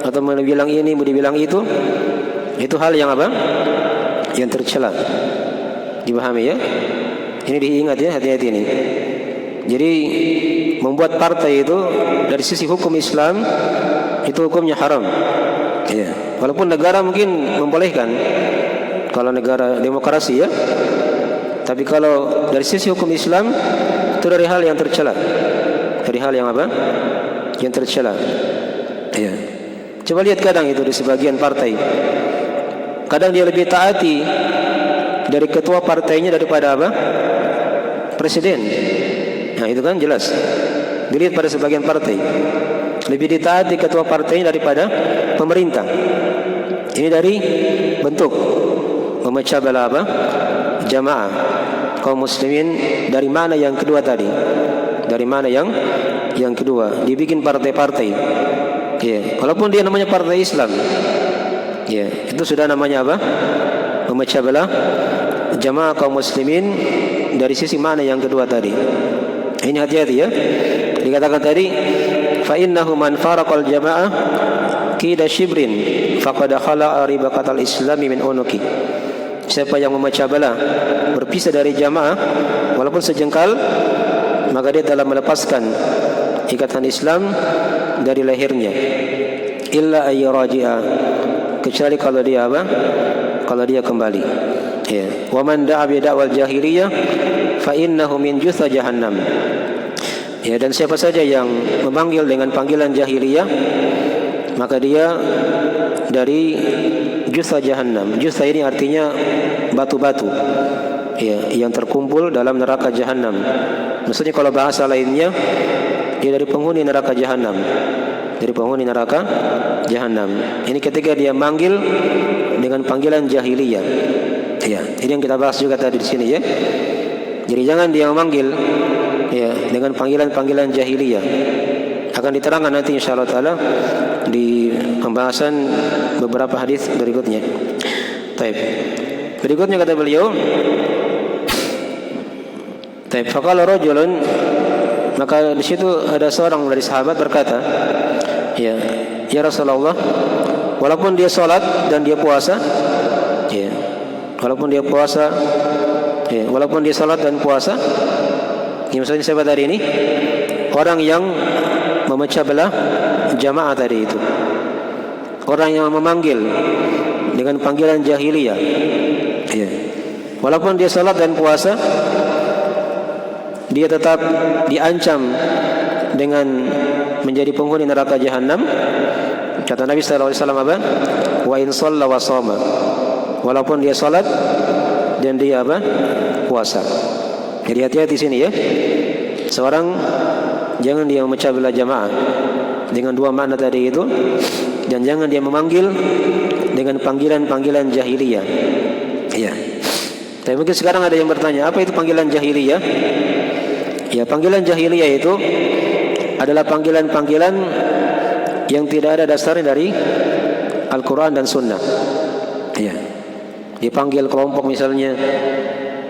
atau mau dibilang ini, mau dibilang itu hal yang apa? Yang tercela. Dipahami ya? Ini diingat ya, hati-hati ini. Jadi membuat partai itu dari sisi hukum Islam itu hukumnya haram. Ya. Walaupun negara mungkin membolehkan kalau negara demokrasi ya. Tapi kalau dari sisi hukum Islam itu dari hal yang tercela. Dari hal yang apa? Yang tercela. Ya. Coba lihat kadang itu di sebagian partai. Kadang dia lebih taati dari ketua partainya daripada apa? Presiden. Nah, itu kan jelas. Dilihat pada sebagian partai lebih ditaati ketua partainya daripada pemerintah. Ini dari bentuk memecah belah apa? Jamaah kaum muslimin. Dari mana yang kedua tadi? Dari mana yang kedua? Dibikin partai-partai. Ya, walaupun dia namanya partai Islam. Ya, itu sudah namanya apa? Memecah belah jamaah kaum muslimin dari sisi mana yang kedua tadi. Ini hati-hati ya. Dikatakan tadi, fa innahu man faraqal jamaah kida shibrin faqad khala'a ribaqatal islami min unuki. Siapa yang memecah belah, berpisah dari jamaah walaupun sejengkal, maka dia telah melepaskan ikatan Islam dari lehernya. Illa ayyaraji'a, kecuali kalau dia apa? Kalau dia kembali. Ya. Wa man da'a bi da'wal jahiliyah fa innahu min jutha jahannam. Ya, dan siapa saja yang memanggil dengan panggilan jahiliyah, maka dia dari jutha jahannam. Jutha ini artinya batu-batu, ya, yang terkumpul dalam neraka jahannam. Maksudnya kalau bahasa lainnya, dia dari penghuni neraka jahannam. dari penghuni neraka Jahannam. Ini ketika dia manggil dengan panggilan jahiliyah. Ya, ini yang kita bahas juga tadi di sini ya. Jadi jangan dia memanggil ya dengan panggilan-panggilan jahiliyah. Akan diterangkan nanti insyaallah taala di pembahasan beberapa hadis berikutnya. Baik. Berikutnya kata beliau, baik, faqala rajulun, maka di situ ada seorang dari sahabat berkata, ya Rasulullah, walaupun dia salat dan dia puasa, ya, walaupun dia puasa, ya, walaupun dia salat dan puasa, ya, maksudnya siapa tadi ini? Orang yang memecah belah jamaah tadi itu. Orang yang memanggil dengan panggilan jahiliyah. Ya. Walaupun dia salat dan puasa, dia tetap diancam dengan menjadi penghuni neraka Jahannam. Kata Nabi sallallahu alaihi wasallam apa? Wa in shalla wa shoma. Walaupun dia salat dan dia apa? Puasa. Jadi hati-hati sini ya. Seorang jangan dia memecah belah jamaah dengan dua makna tadi itu, dan jangan dia memanggil dengan panggilan-panggilan jahiliyah. Ya. Tapi mungkin sekarang ada yang bertanya, apa itu panggilan jahiliyah? Ya, panggilan jahiliyah itu adalah panggilan-panggilan yang tidak ada dasarnya dari Al-Quran dan Sunnah. Ya. Dipanggil kelompok misalnya,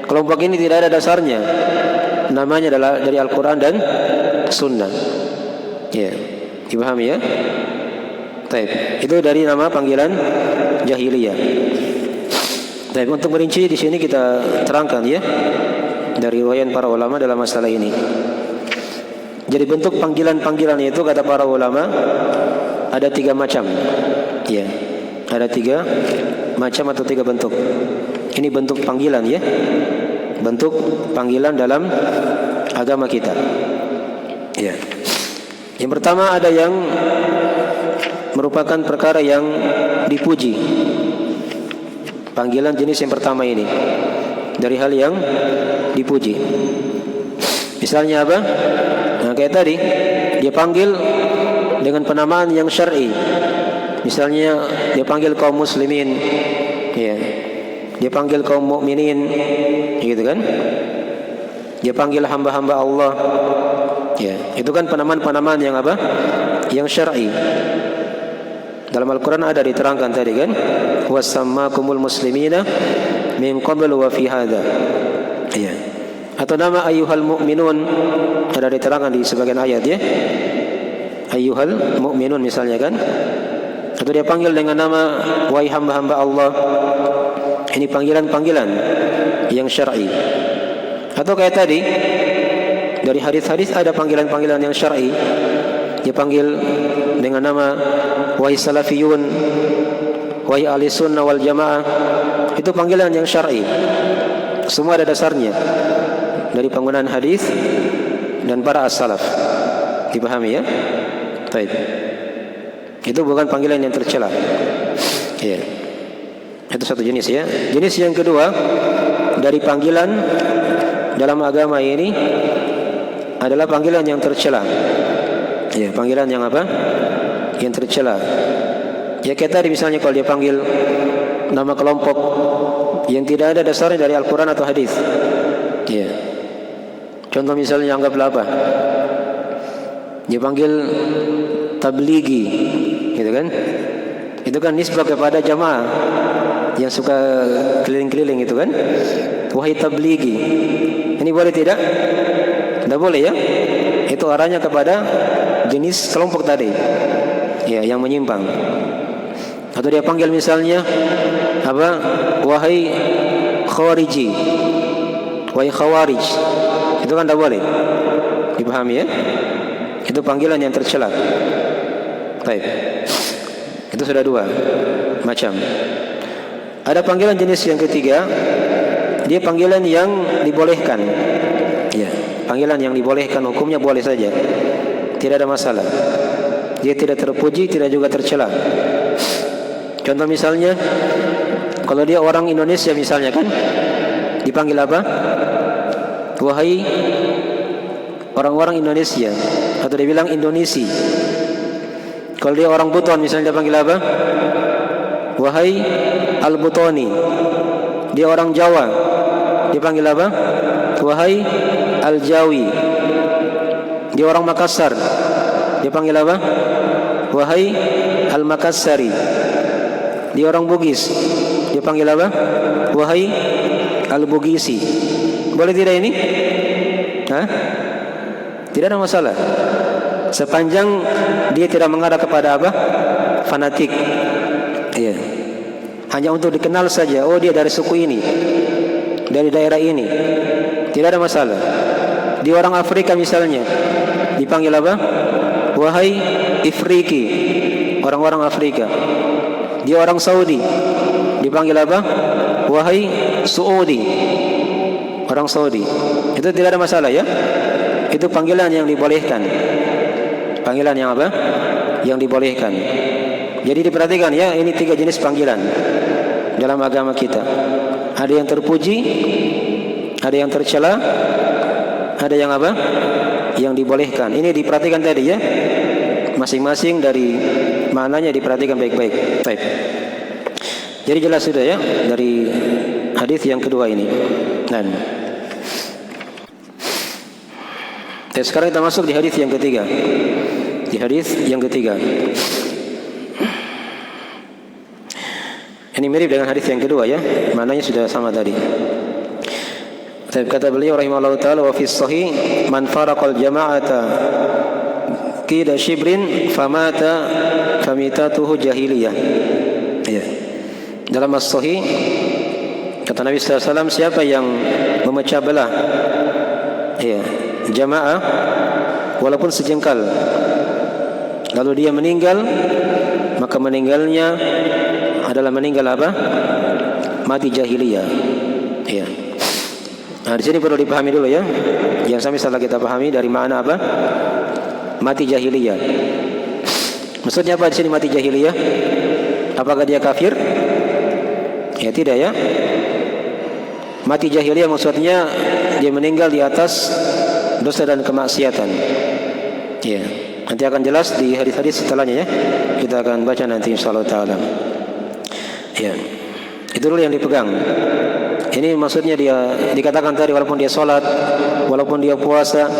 kelompok ini tidak ada dasarnya, namanya adalah dari Al-Quran dan Sunnah. Ya, dipahami ya? Baik, itu dari nama panggilan jahiliyah. Baik, untuk merinci di sini kita terangkan ya dari riwayat para ulama dalam masalah ini. Jadi bentuk panggilan-panggilan itu kata para ulama ada 3 macam. Ya, ada 3 macam atau 3 bentuk. Ini bentuk panggilan ya, bentuk panggilan dalam agama kita. Ya. Yang pertama ada yang merupakan perkara yang dipuji. Panggilan jenis yang pertama ini dari hal yang dipuji. Misalnya apa? Nah, kayak tadi dia panggil dengan penamaan yang syar'i. Misalnya dia panggil kaum muslimin, ya. Dia panggil kaum mukminin, gitu kan? Dia panggil hamba-hamba Allah. Ya, itu kan penamaan-penamaan yang apa? Yang syar'i. Dalam Al-Quran ada diterangkan tadi kan, wasammakumul muslimina min qabl wa fi hadha. Ya. Atau nama ayyuhal mu'minun ada diterangkan di sebagian ayat ya. Ayyuhal mu'minun misalnya kan. Atau dia panggil dengan nama wahai hamba-hamba Allah. Ini panggilan-panggilan yang syar'i. Atau kayak tadi dari hadis-hadis ada panggilan-panggilan yang syar'i. Dia panggil dengan nama wahai salafiyun, wahai ahli sunnah wal jamaah. Itu panggilan yang syar'i. Semua ada dasarnya dari penggunaan hadis dan para as-salaf. Dipahami ya? Baik. Itu bukan panggilan yang tercela. Ya. Itu satu jenis ya. Jenis yang kedua dari panggilan dalam agama ini adalah panggilan yang tercela. Ya, panggilan yang apa? Yang tercela. Ya kayak tadi misalnya kalau dia panggil nama kelompok yang tidak ada dasarnya dari Al-Quran atau hadis. Ya. Contoh misalnya anggaplah apa? Dia panggil tablighi, gitu kan? Itu kan nisbah kepada jamaah yang suka keliling-keliling itu kan? Wahai tablighi. Ini boleh tidak? Tidak boleh ya? Itu arahnya kepada jenis kelompok tadi, ya, yang menyimpang. Atau dia panggil misalnya apa? Wahai khawariji, wahai khawarij. Itu kan tidak boleh. Dipahami ya? Itu panggilan yang tercela. Baik. Itu sudah 2 macam. Ada panggilan jenis yang ketiga. Dia panggilan yang dibolehkan. Ya, panggilan yang dibolehkan, hukumnya boleh saja. Tidak ada masalah. Dia tidak terpuji, tidak juga tercela. Contoh misalnya, kalau dia orang Indonesia misalnya kan, dipanggil apa? Wahai orang-orang Indonesia, atau dia bilang Indonesi. Kalau dia orang Buton misalnya dia panggil apa? Wahai Al-Butoni. Dia orang Jawa, dia panggil apa? Wahai Al-Jawi. Dia orang Makassar, dia panggil apa? Wahai Al-Makassari. Dia orang Bugis, dia panggil apa? Wahai Al-Bugisi. Boleh tidak ini? Hah? Tidak ada masalah, sepanjang dia tidak mengarah kepada apa? Fanatik. Iya. Hanya untuk dikenal saja, oh dia dari suku ini, dari daerah ini, tidak ada masalah. Dia orang Afrika misalnya, dipanggil apa? Wahai Ifriki, orang-orang Afrika. Dia orang Saudi, dipanggil apa? Wahai Saudi, orang Saudi. Itu tidak ada masalah ya. Itu panggilan yang dibolehkan. Panggilan yang apa? Yang dibolehkan. Jadi diperhatikan ya, ini 3 jenis panggilan dalam agama kita. Ada yang terpuji, ada yang tercela, ada yang apa? Yang dibolehkan. Ini diperhatikan tadi ya. Masing-masing dari maknanya diperhatikan baik-baik. Baik. Jadi jelas sudah ya dari hadis yang kedua ini. Dan sekarang kita masuk di hadis yang ketiga. Di hadis yang ketiga. Ini mirip dengan hadis yang kedua ya, maknanya sudah sama tadi. Kata beliau rahimahullah taala, wa fi sahih man faraqal jama'ata qida shibrin famata famitatuhu jahiliyah. Ya. Dalam as-sahih kata Nabi sallallahu alaihi wasallam, siapa yang memecah belah ya, jamaah walaupun sejengkal, lalu dia meninggal, maka meninggalnya adalah meninggal apa? Mati jahiliyah. Ya. Nah, di sini perlu dipahami dulu ya. Yang sampai salah kita pahami dari mana apa? Mati jahiliyah. Maksudnya apa di sini mati jahiliyah? Apakah dia kafir? Ya tidak ya. Mati jahiliyah maksudnya dia meninggal di atas dosa dan kemaksiatan. Ya. Nanti akan jelas di hadis-hadis setelahnya ya. Kita akan baca nanti insyaallah taala. Ya, itu dulu yang dipegang. Ini maksudnya dia dikatakan tadi walaupun dia sholat, walaupun dia puasa,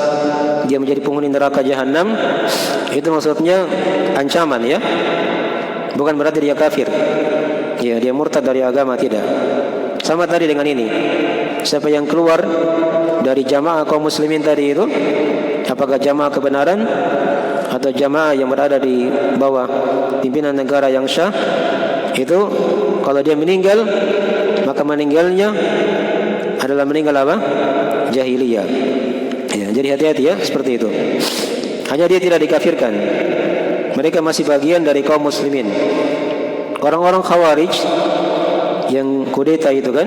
dia menjadi penghuni neraka jahanam. Itu maksudnya ancaman ya. Bukan berarti dia kafir. Ya, dia murtad dari agama, tidak. Sama tadi dengan ini. Siapa yang keluar dari jamaah kaum muslimin tadi itu, apakah jamaah kebenaran atau jamaah yang berada di bawah pimpinan negara yang syah, itu kalau dia meninggal, maka meninggalnya adalah meninggal apa? Jahiliyah. Ya, jadi hati-hati ya seperti itu. Hanya dia tidak dikafirkan. Mereka masih bagian dari kaum muslimin. Orang-orang Khawarij yang kudeta itu kan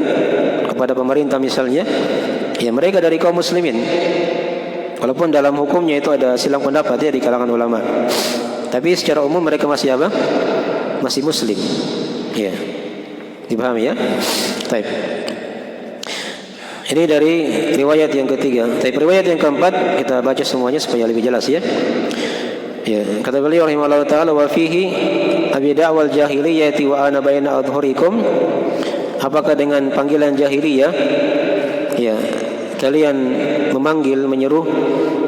kepada pemerintah misalnya, ya mereka dari kaum muslimin. Walaupun dalam hukumnya itu ada silang pendapat ya di kalangan ulama. Tapi secara umum mereka masih apa? Masih muslim. Ya. Dipahami ya? Baik. Ini dari riwayat yang ketiga. Tapi riwayat yang keempat kita baca semuanya supaya lebih jelas ya. Ya, kata beliau rahimahullah taala, wa fihi abi da'wal jahiliyati wa ana baina adhhurikum. Apakah dengan panggilan jahiliyah ya kalian memanggil, menyeru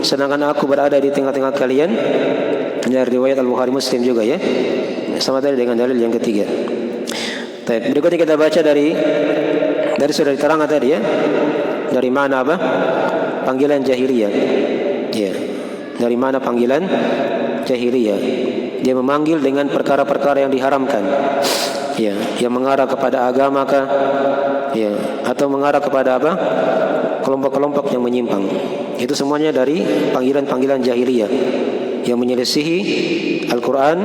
sedangkan aku berada di tengah-tengah kalian? Dari riwayat Al-Bukhari Muslim juga ya. Sama tadi dengan dalil yang ketiga. Baik, berikutnya kita baca dari sudah diterangkan tadi ya. Dari mana apa? Panggilan jahiliyah. Ya. Dari mana panggilan jahiliyah? Dia memanggil dengan perkara-perkara yang diharamkan. Ya, yang mengarah kepada agama kah? Ya, atau mengarah kepada apa? Kelompok-kelompok yang menyimpang. Itu semuanya dari panggilan-panggilan jahiliyah yang menyelisihi Al-Quran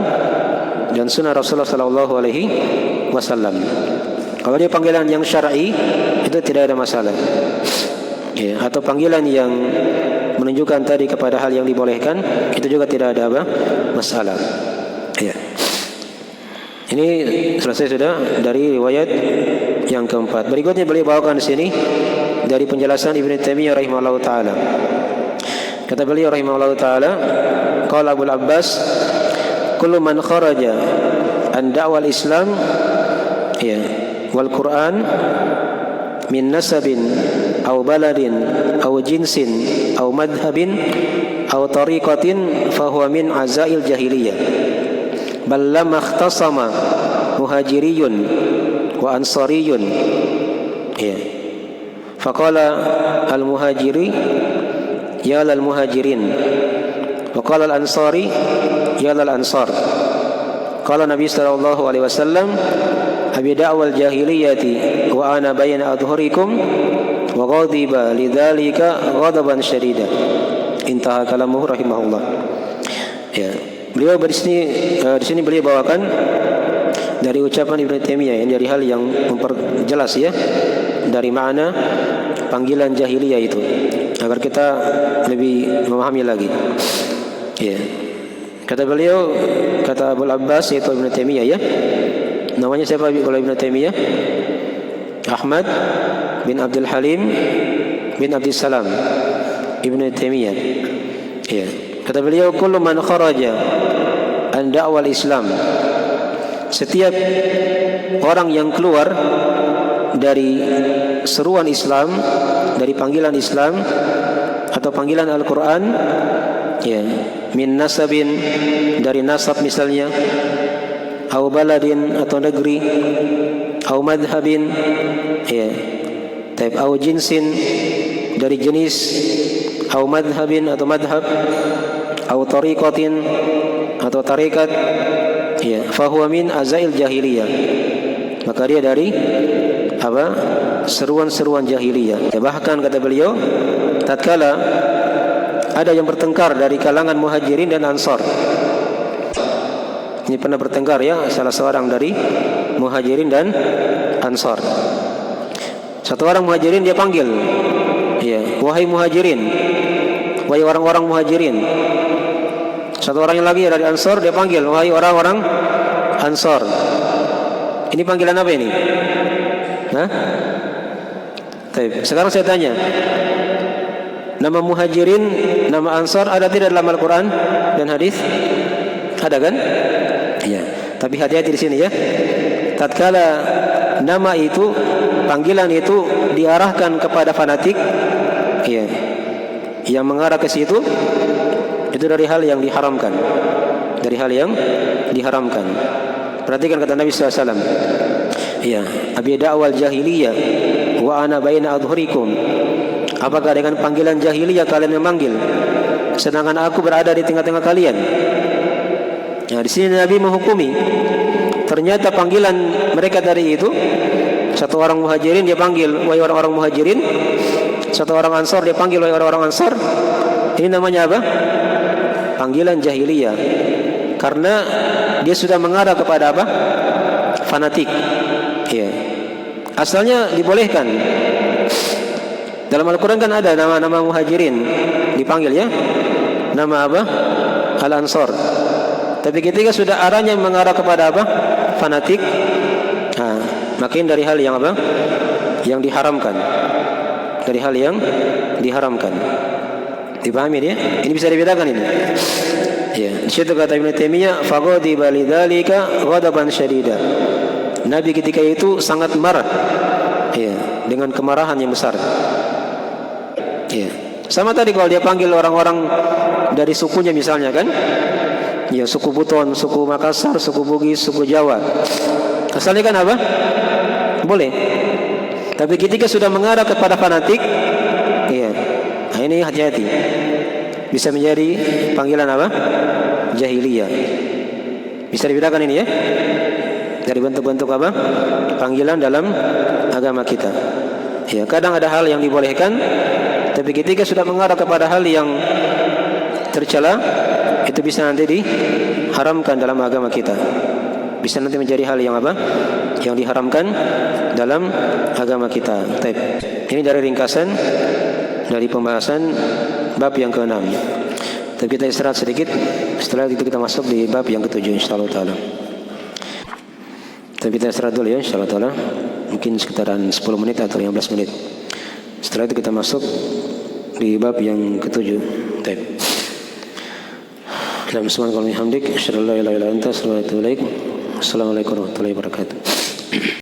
dan Sunnah Rasulullah Sallallahu Alaihi Wasallam. Kalau dia panggilan yang syar'i itu tidak ada masalah. Ya, atau panggilan yang menunjukkan tadi kepada hal yang dibolehkan itu juga tidak ada apa? Masalah. Ya. Ini selesai sudah dari riwayat yang keempat. Berikutnya beliau bawakan di sini dari penjelasan Ibnu Taimiyah rahimahullah taala. Kata beliau rahimahullah taala, qala Abu Abbas kullu man kharaja an da'wal Islam ya wal Quran min nasabin aw baladin aw jinsin aw madhabin aw tariqatin fahuwa min azail jahiliyah bal lam ikhtasama muhajiriyun wa ansariyun ya faqala al muhajiri ya lal muhajirin wa qala al ansari ya lal ansar qala Nabi sallallahu alaihi wasallam abi da'wal jahiliyati wa ana bayna adhurikum wa ghadiba lidzalika ghadaban syadida. Intaha kalamuhu rahimahullah. Ya, beliau di sini beliau bawakan dari ucapan Ibnu Taimiyah yang dari hal yang memperjelas ya dari makna panggilan jahiliyah itu agar kita lebih memahami lagi. Ya. Kata beliau, kata Abu Abbas yaitu Ibnu Taimiyah ya. Namanya siapa kalau Ibnu Taimiyah? Ahmad bin Abdul Halim bin Abdul Salam Ibnu Taimiyah. Ya. Kata beliau, kullu man kharaja an da'wal Islam. Setiap orang yang keluar dari seruan Islam, dari panggilan Islam atau panggilan Al-Quran, ya, min nasabin, dari nasab misalnya, au baladin atau negeri, au madhabin, ya, au jinsin, dari jenis, au madhabin atau madhab, au tariqatin atau tarikat, ya, fahuwa min azail jahiliyah, maka dia dari apa? Seruan-seruan jahiliyah. Ya, bahkan kata beliau, tatkala ada yang bertengkar dari kalangan muhajirin dan ansar. Ini pernah bertengkar ya, salah seorang dari muhajirin dan ansar. Satu orang muhajirin dia panggil, ya, wahai muhajirin, wahai orang-orang muhajirin. Satu orang yang lagi dari ansar dia panggil, wahai orang-orang ansar. Ini panggilan apa ini? Hah? Sekarang saya tanya, nama muhajirin, nama ansar ada tidak dalam Al-Quran dan hadis? Ada kan? Ya. Tapi hati-hati di sini ya. Tatkala nama itu, panggilan itu diarahkan kepada fanatik, ya, yang mengarah ke situ, itu dari hal yang diharamkan. Dari hal yang diharamkan. Perhatikan kata Nabi SAW. Ya, abi da'wal jahiliyah wa ana baina adhurikum. Apakah dengan panggilan jahiliyah kalian memanggil sedangkan aku berada di tengah-tengah kalian? Nah, di sini Nabi menghukumi. Ternyata panggilan mereka tadi itu, satu orang muhajirin dia panggil wahai orang-orang muhajirin, satu orang ansar dia panggil wahai orang-orang ansar. Ini namanya apa? Panggilan jahiliyah. Karena dia sudah mengarah kepada apa? Fanatik. Ya. Asalnya dibolehkan. Dalam Al-Quran kan ada nama-nama muhajirin dipanggil ya. Nama apa? Al-Ansar. Tapi ketika sudah arahnya mengarah kepada apa? Fanatik. Nah, makin dari hal yang apa? Yang diharamkan. Dari hal yang diharamkan. Dipahami dia? Ini bisa dibedakan ini. Ya, di situ kata Ibnu Taimiyah, faghadiba lidzalika ghadaban syadida. Nabi ketika itu sangat marah, ya, dengan kemarahan yang besar. Ya. Sama tadi kalau dia panggil orang-orang dari sukunya misalnya kan, ya, suku Buton, suku Makassar, suku Bugis, suku Jawa. Asalnya kan apa? Boleh. Tapi ketika sudah mengarah kepada fanatik, ya, nah ini hati-hati. Bisa menjadi panggilan apa? Jahiliyah. Bisa dibedakan ini ya? Dari bentuk-bentuk apa? Panggilan dalam agama kita. Ya, kadang ada hal yang dibolehkan, tapi ketika sudah mengarah kepada hal yang tercela, itu bisa nanti diharamkan dalam agama kita. Bisa nanti menjadi hal yang apa? Yang diharamkan dalam agama kita. Ini dari ringkasan dari pembahasan bab yang ke-6. Tapi kita istirahat sedikit. Setelah itu kita masuk di bab yang ke-7 insyaallah taala. Tapi kita istirahat dulu ya insyaallah taala. Mungkin sekitaran 10 menit atau 15 menit. Setelah itu kita masuk di bab yang ke-7. Subhanakallahumma wa bihamdik, asyhadu an la ilaha illa anta, astaghfiruka wa atubu ilaik. Assalamualaikum warahmatullahi wabarakatuh.